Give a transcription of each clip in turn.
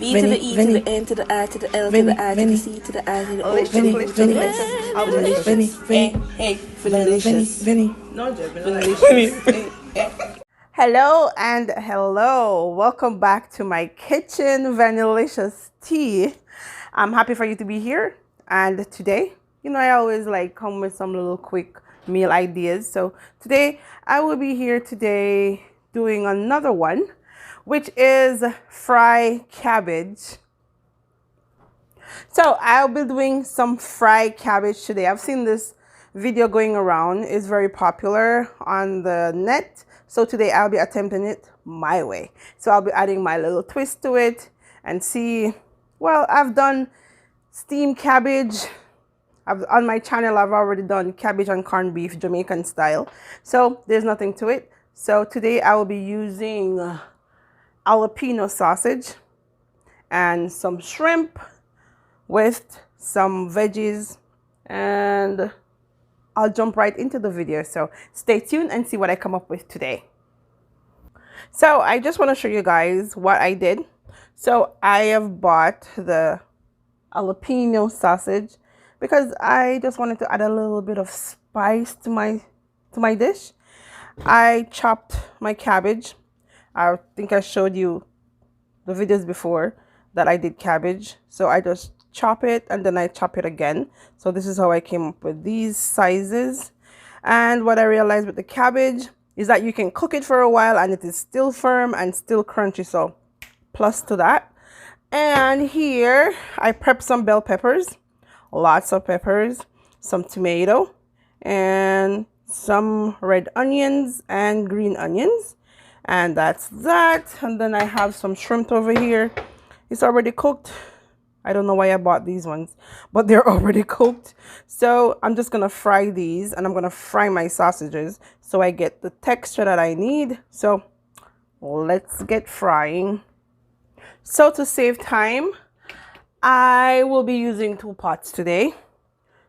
B to the E to the N to the I to the L to the I to the C to the I to the O to the S. Hey, delicious. No, Hello and hello. Welcome back to my kitchen, Vanillicious Tea. I'm happy for you to be here. And today, I always come with some little quick meal ideas. So today I will be here today doing another one, which is fry cabbage. So I'll be doing some fried cabbage today. I've seen this video going around. It's very popular on the net. So today I'll be attempting it my way. So I'll be adding my little twist to it and see. Well, I've done steamed cabbage. On my channel, I've already done cabbage and corned beef, Jamaican style. So there's nothing to it. So today I will be using jalapeno sausage and some shrimp with some veggies, and I'll jump right into the video. So stay tuned and see what I come up with today. So I just want to show you guys what I did. So I have bought the jalapeno sausage because I just wanted to add a little bit of spice to my dish. I chopped my cabbage. I think I showed you the videos before that I did cabbage. So I just chop it and then I chop it again. So this is how I came up with these sizes. And what I realized with the cabbage is that you can cook it for a while and it is still firm and still crunchy. So plus to that. And here I prepped some bell peppers, lots of peppers, some tomato, and some red onions and green onions. And that's that. And then I have some shrimp over here. It's already cooked. I don't know why I bought these ones, but they're already cooked. So I'm just going to fry these, and I'm going to fry my sausages so I get the texture that I need. So let's get frying. So to save time, I will be using 2 pots today.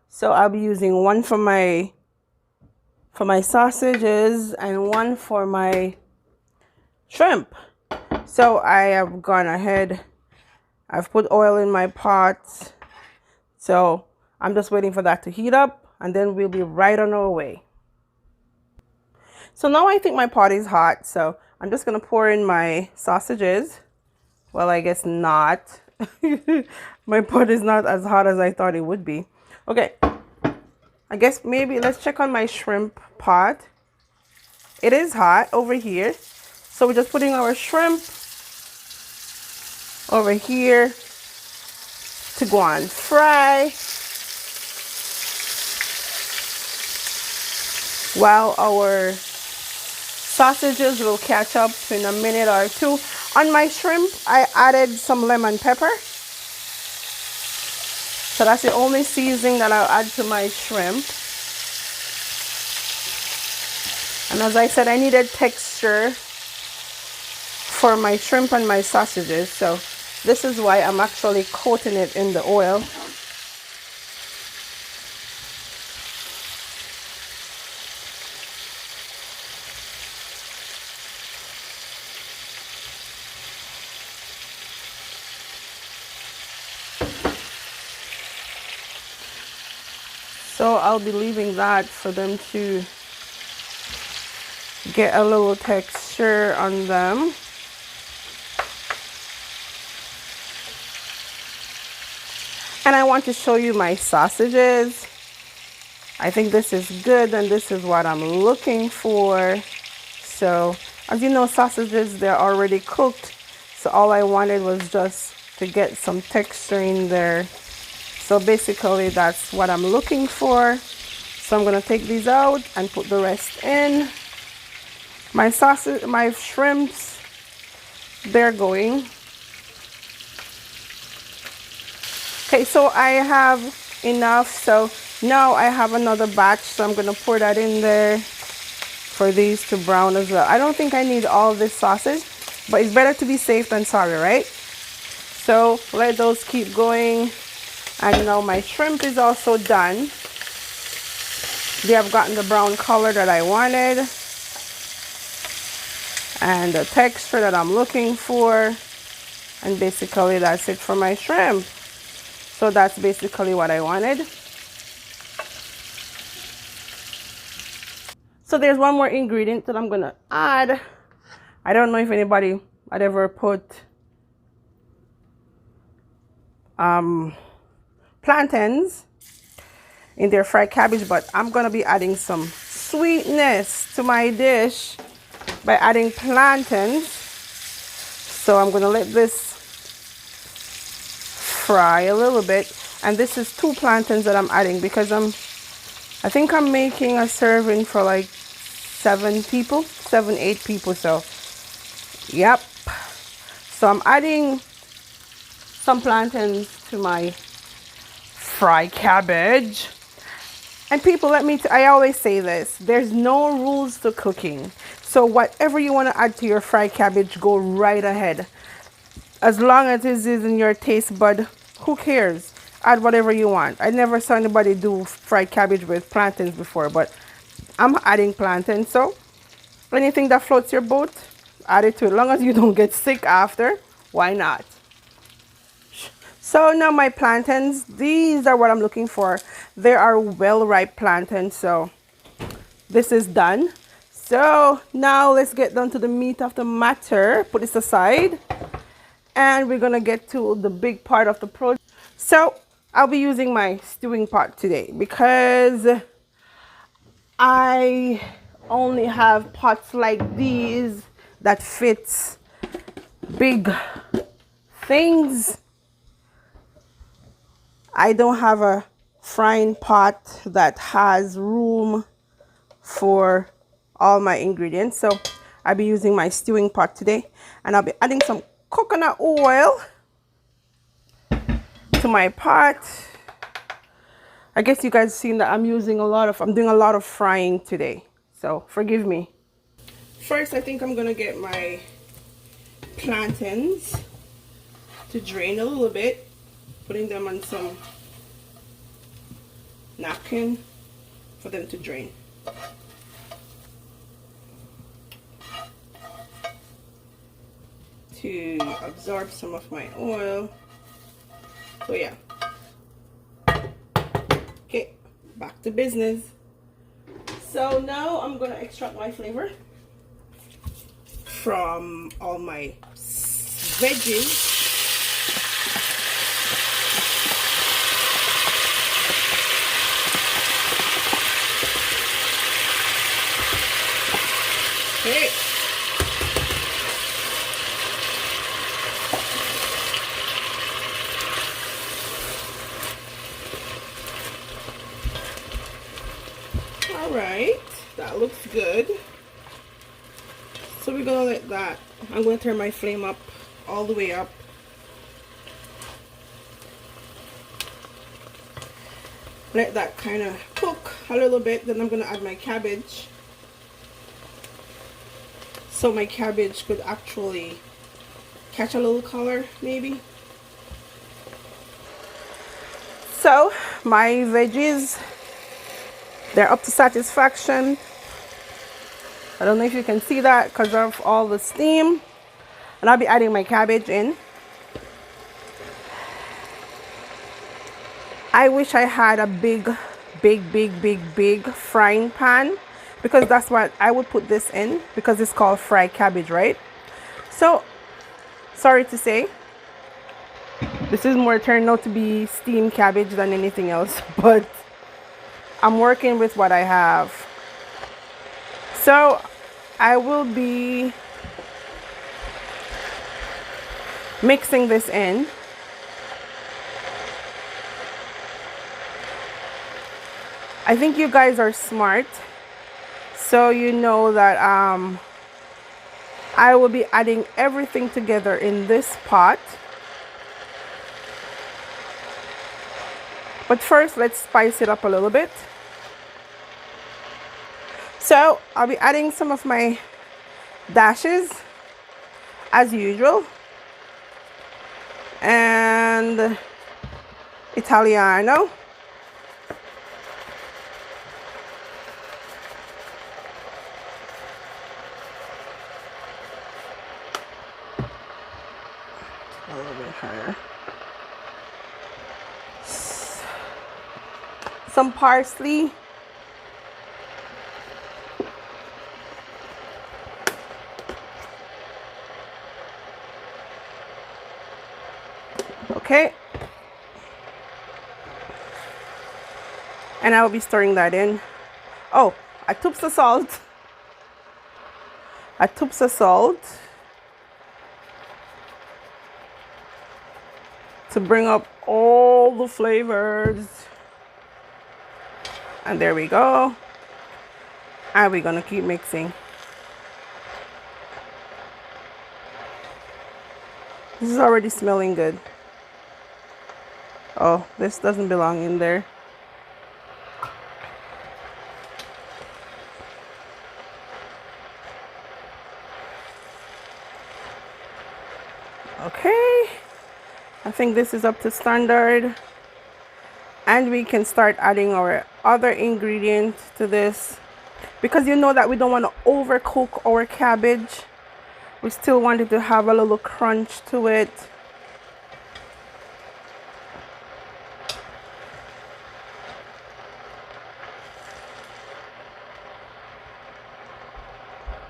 So I'll be using one for my sausages and one for my shrimp. So I have gone ahead. I've put oil in my pot. So I'm just waiting for that to heat up, and then we'll be right on our way. So now I think my pot is hot. So I'm just going to pour in my sausages. Well, I guess not. My pot is not as hot as I thought it would be. Okay. I guess maybe let's check on my shrimp pot. It is hot over here. So we're just putting our shrimp over here to go on fry while our sausages will catch up in a minute or two. On my shrimp, I added some lemon pepper. So that's the only seasoning that I'll add to my shrimp. And as I said, I needed texture for my shrimp and my sausages. So this is why I'm actually coating it in the oil. So I'll be leaving that for them to get a little texture on them. And I want to show you my sausages. I think this is good, and this is what I'm looking for. So as you know, sausages, they're already cooked. So all I wanted was just to get some texture in there. So basically that's what I'm looking for. So I'm going to take these out and put the rest in. My sausage, my shrimps, they're going. Okay, so I have enough. So now I have another batch. So I'm going to pour that in there for these to brown as well. I don't think I need all this sausage, but it's better to be safe than sorry, right? So let those keep going. And now my shrimp is also done. They have gotten the brown color that I wanted and the texture that I'm looking for. And basically that's it for my shrimp. So that's basically what I wanted. So there's one more ingredient that I'm gonna add. I don't know if anybody had ever put plantains in their fried cabbage, but I'm gonna be adding some sweetness to my dish by adding plantains. So I'm gonna let this fry a little bit, and this is 2 plantains that I'm adding because I think I'm making a serving for like 7 people, 7, 8 people. So yep, so I'm adding some plantains to my fried cabbage. And people, I always say this, there's no rules to cooking. So whatever you want to add to your fried cabbage, go right ahead. As long as it is in your taste bud, who cares? Add whatever you want. I never saw anybody do fried cabbage with plantains before, but I'm adding plantains. So anything that floats your boat, add it to it. As long as you don't get sick after, why not? So now my plantains, these are what I'm looking for. They are well-ripe plantains, so this is done. So now let's get down to the meat of the matter. Put this aside. And we're gonna get to the big part of the project. So I'll be using my stewing pot today because I only have pots like these that fits big things. I don't have a frying pot that has room for all my ingredients, so I'll be using my stewing pot today, and I'll be adding some coconut oil to my pot. I guess you guys seen that I'm doing a lot of frying today, so forgive me. First, I think I'm gonna get my plantains to drain a little bit, putting them on some napkin for them to drain. To absorb some of my oil. So yeah. Okay, back to business. So now I'm gonna extract my flavor from all my veggies. Okay. All right, that looks good. So we're gonna let that, I'm gonna turn my flame up, all the way up. Let that kind of cook a little bit, then I'm gonna add my cabbage. So my cabbage could actually catch a little color, maybe. So my veggies, they're up to satisfaction. I don't know if you can see that because of all the steam. And I'll be adding my cabbage in. I wish I had a big frying pan, because that's what I would put this in, because it's called fried cabbage, right? So sorry to say, this is more turned out to be steamed cabbage than anything else, but I'm working with what I have. So I will be mixing this in. I think you guys are smart, so you know that I will be adding everything together in this pot. But first, let's spice it up a little bit. So I'll be adding some of my dashes as usual, and Italiano. her some parsley. Okay. And I will be stirring that in. Oh, I took the salt. To bring up all the flavors. And there we go. And we're gonna keep mixing. This is already smelling good. Oh, this doesn't belong in there. Okay, I think this is up to standard. And we can start adding our other ingredients to this, because you know that we don't want to overcook our cabbage. We still want it to have a little crunch to it.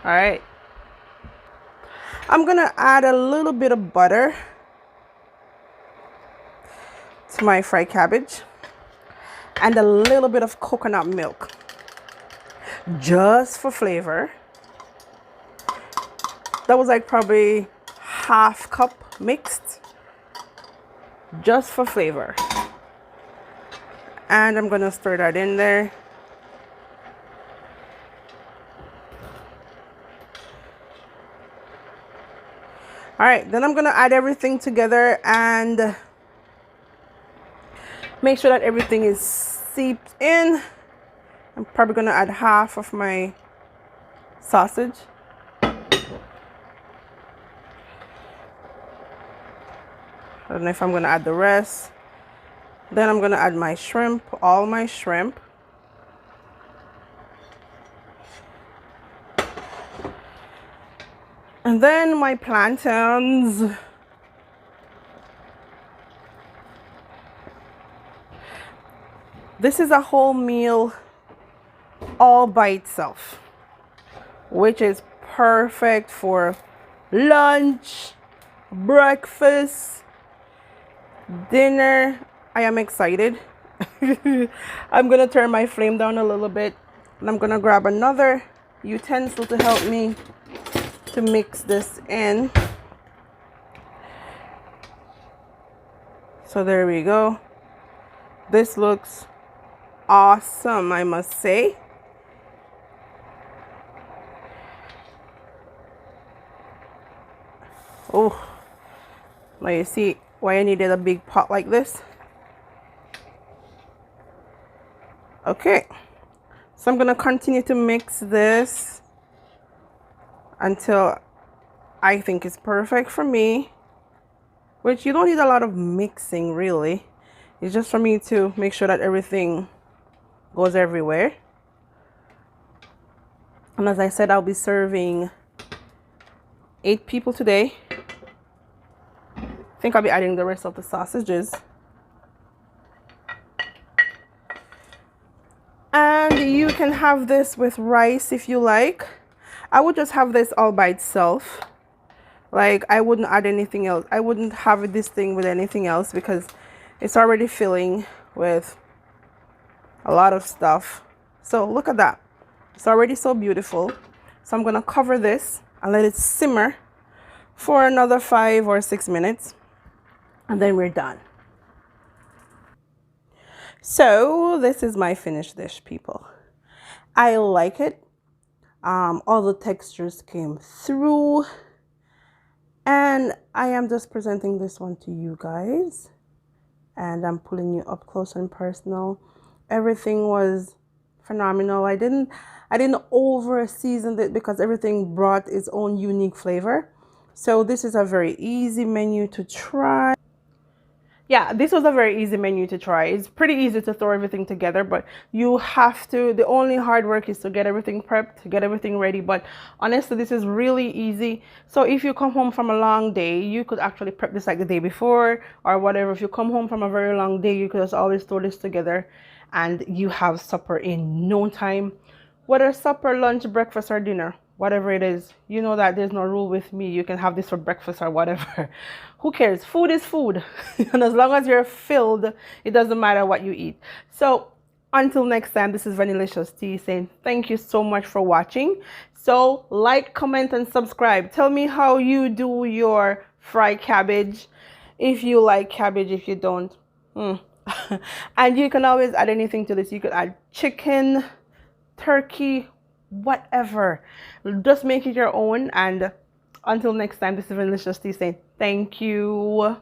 All right, I'm gonna add a little bit of butter to my fried cabbage and a little bit of coconut milk, just for flavor. That was like probably half cup mixed, just for flavor. And I'm gonna stir that in there. All right, then I'm gonna add everything together and make sure that everything is seeped in. I'm probably gonna add half of my sausage. I don't know if I'm gonna add the rest. Then I'm gonna add my shrimp, all my shrimp. And then my plantains. This is a whole meal all by itself, which is perfect for lunch, breakfast, dinner. I am excited. I'm gonna turn my flame down a little bit, and I'm gonna grab another utensil to help me to mix this in. So there we go. This looks awesome, I must say. Oh, now you see why I needed a big pot like this. Okay, so I'm gonna continue to mix this until I think it's perfect for me, which you don't need a lot of mixing really. It's just for me to make sure that everything goes everywhere. And as I said, I'll be serving 8 people today. I think I'll be adding the rest of the sausages. And you can have this with rice if you like. I would just have this all by itself. Like, I wouldn't add anything else. I wouldn't have this thing with anything else because it's already filling with a lot of stuff. So look at that. It's already so beautiful. So I'm gonna cover this and let it simmer for another 5 or 6 minutes. And then we're done. So this is my finished dish, people. I like it. All the textures came through, and I am just presenting this one to you guys, and I'm pulling you up close and personal. Everything was phenomenal. I didn't over season it because everything brought its own unique flavor. So this is a very easy menu to try. Yeah, this was a very easy menu to try. It's pretty easy to throw everything together, but you have to, the only hard work is to get everything prepped, to get everything ready. But honestly, this is really easy. So if you come home from a long day, you could actually prep this like the day before or whatever. If you come home from a very long day, you could just always throw this together and you have supper in no time. Whether supper, lunch, breakfast, or dinner, whatever it is, you know that there's no rule with me. You can have this for breakfast or whatever. Who cares? Food is food. And as long as you're filled, it doesn't matter what you eat. So until next time, this is Vanillicious Tea saying thank you so much for watching. So like, comment, and subscribe. Tell me how you do your fried cabbage. If you like cabbage, if you don't. And you can always add anything to this. You could add chicken, turkey, whatever. Just make it your own. And until next time, this is Vanillicious Tea saying thank you.